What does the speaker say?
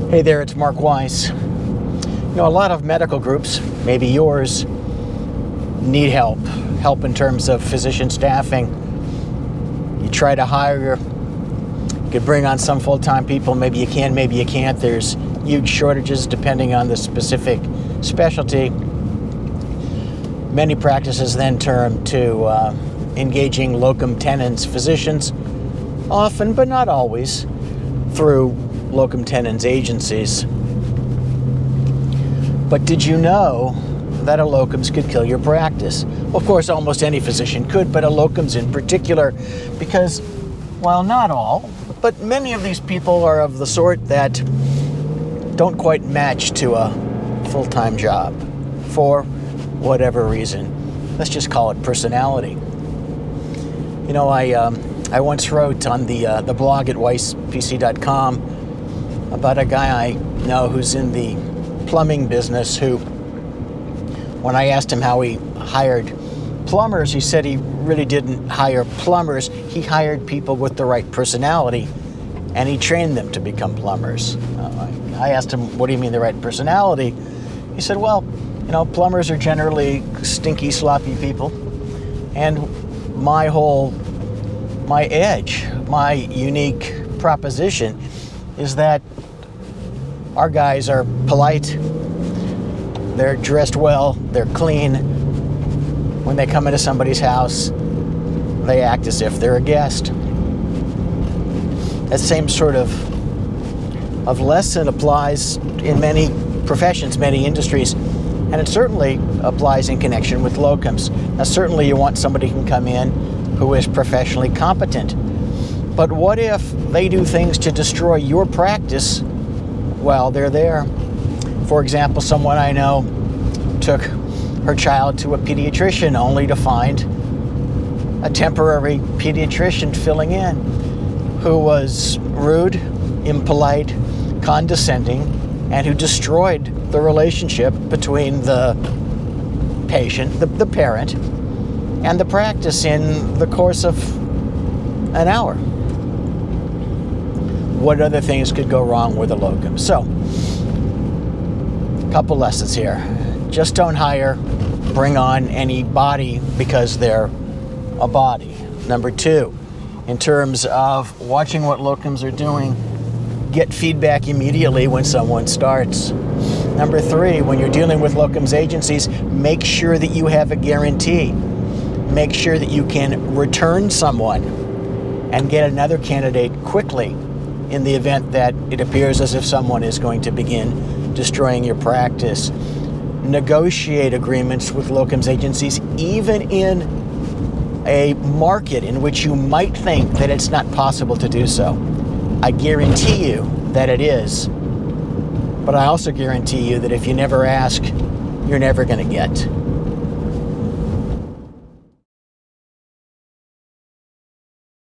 Hey there, it's Mark Weiss. A lot of medical groups, maybe yours, need help in terms of physician staffing. You try to hire, you could bring on some full-time people, maybe you can, maybe you can't. There's huge shortages depending on the specific specialty. Many practices then turn to engaging locum tenens physicians, often but not always, through locum tenens agencies. But did you know that a locums could kill your practice? Of course, almost any physician could, but a locums in particular, because while not all, but many of these people are of the sort that don't quite match to a full-time job for whatever reason. Let's just call it personality. I once wrote on the blog at weispc.com about a guy I know who's in the plumbing business who, when I asked him how he hired plumbers, he said he really didn't hire plumbers. He hired people with the right personality, and he trained them to become plumbers. I asked him, what do you mean the right personality? He said, well, plumbers are generally stinky, sloppy people, and my unique proposition is that our guys are polite, they're dressed well, they're clean. When they come into somebody's house, they act as if they're a guest. That same sort of lesson applies in many professions, many industries, and it certainly applies in connection with locums. Now, certainly you want somebody who can come in who is professionally competent. But what if they do things to destroy your practice while they're there? For example, someone I know took her child to a pediatrician only to find a temporary pediatrician filling in who was rude, impolite, condescending, and who destroyed the relationship between the patient, the parent, and the practice in the course of an hour. What other things could go wrong with a locum? So, a couple lessons here. Just don't bring on anybody because they're a body. Number two, in terms of watching what locums are doing, get feedback immediately when someone starts. Number three, when you're dealing with locums agencies, make sure that you have a guarantee. Make sure that you can return someone and get another candidate quickly in the event that it appears as if someone is going to begin destroying your practice. Negotiate agreements with locums agencies, even in a market in which you might think that it's not possible to do so. I guarantee you that it is, but I also guarantee you that if you never ask, you're never going to get.